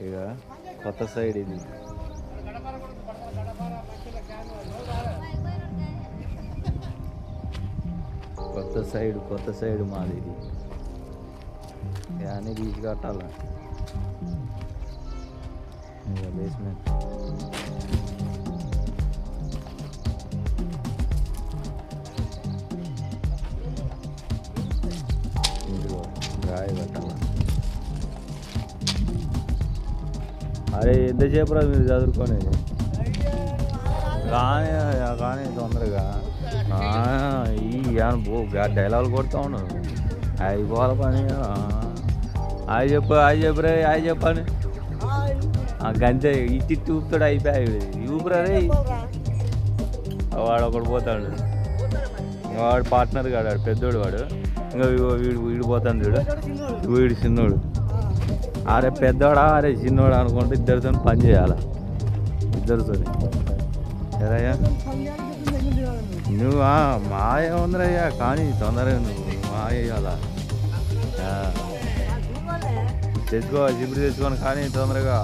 ఇక కొత్త సైడ్ ఇది. కొత్త సైడ్ మాది ఇది. అన్నీ తీసి కట్టాల. ఇక బేస్మెంట్ రాయి కట్టాల. అరే ఎంతసేపు రా మీరు చదువుకోనేది? కానీ తొందరగా ఈ డైలాగులు కొడుతూ ఉన్నాను. అయిపోవాలి పని. అవి చెప్పురా అవి చెప్పని గంతే ఇట్టి ఊపుతాడు. అయిపోయాయి ఊపురా రే. వాడు ఒకడు పోతాడు. వాడు పార్ట్నర్ కాడు, వాడు పెద్దోడు. వాడు ఇంకా వీడు పోతాడు చూడు. వీడు చిన్నోడు. అరే పెద్దోడా అరే చిన్నోడు అనుకుంటే ఇద్దరితో పని చేయాలి. ఇద్దరితో సరయ్యా నువ్వు మాయ ఉందరయ్యా. కానీ తొందరగా నువ్వు మాయ అలా తెచ్చుకో, జిబురు తెచ్చుకోను కానీ తొందరగా.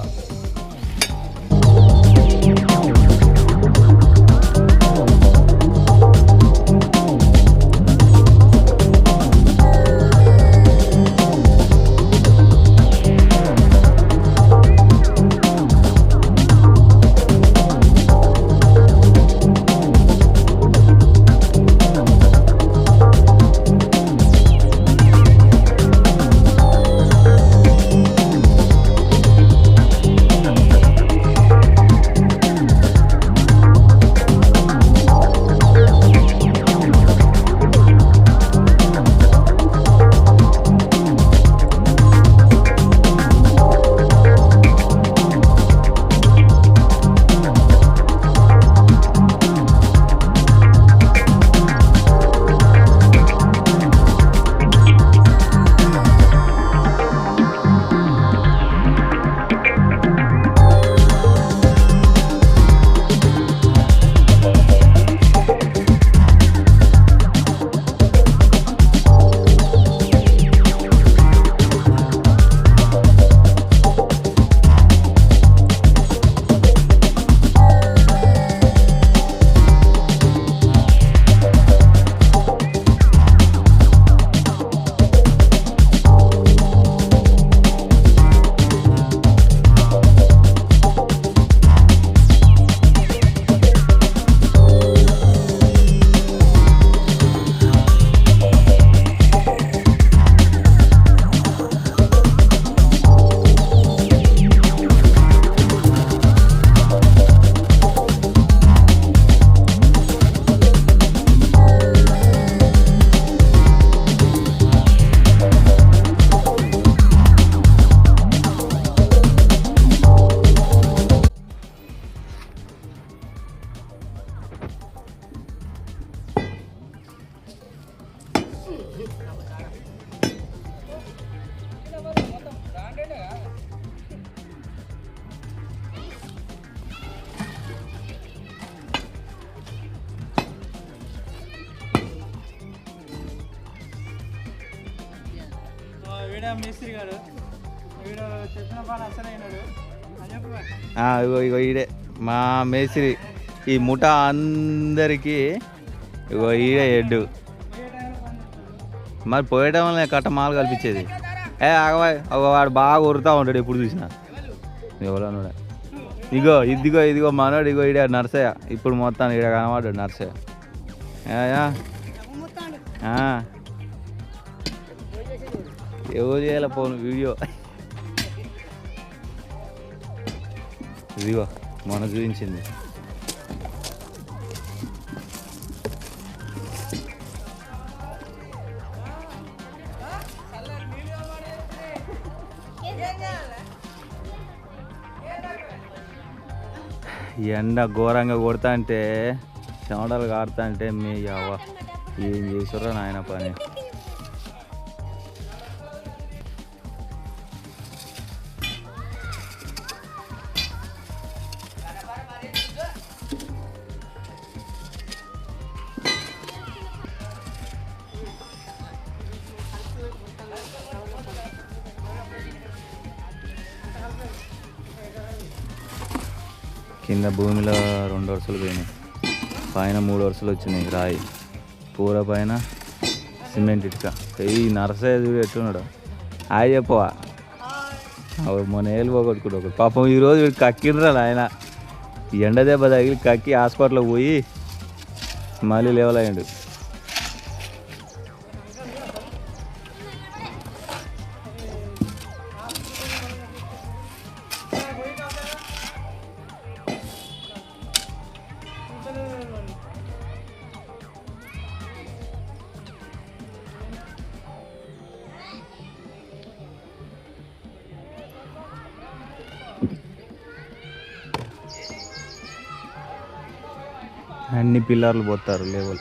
ఇగో ఈడే మా మేస్త్రి. ఈ ముఠా అందరికీ ఇగో ఈడే హెడ్. మరి పోయటం వల్ల కట్ట మాలు కల్పించేది. వాడు బాగా ఉరుతా ఉంటాడు ఎప్పుడు చూసినా. ఎవరన్నాడు ఇదిగో మనోడు. ఇగో ఈడ నర్సయ్య. ఇప్పుడు మొత్తం ఈడ కనబడ్డాడు నర్సయ్య. ఎవరు చేయాల పోను వీడియో. ఇదిగో మన చూపించింది. ఎండ ఘోరంగా కొడతా అంటే చెమటలు కారుతా అంటే మీ అవ్వ ఏం చేసారో నాయన పని. కింద భూమిలో 2 వరుసలు పోయినాయి, పైన 3 వరుసలు వచ్చినాయి రాయి, కూర పైన సిమెంట్ ఇటుక. ఈ నరసయ్య ఎట్టున్నాడు ఆయన చెప్పవా, మొన్న ఏళ్ళు పోగొట్టుకుంటు ఒకటి పాపం. ఈరోజు వీడు కక్కిండ్రా ఆయన, ఎండ దెబ్బ తగిలి కక్కి హాస్పిటల్కి పోయి మళ్ళీ లేవలయ్యండు. అన్ని పిల్లర్లు పోతారు లేవల్.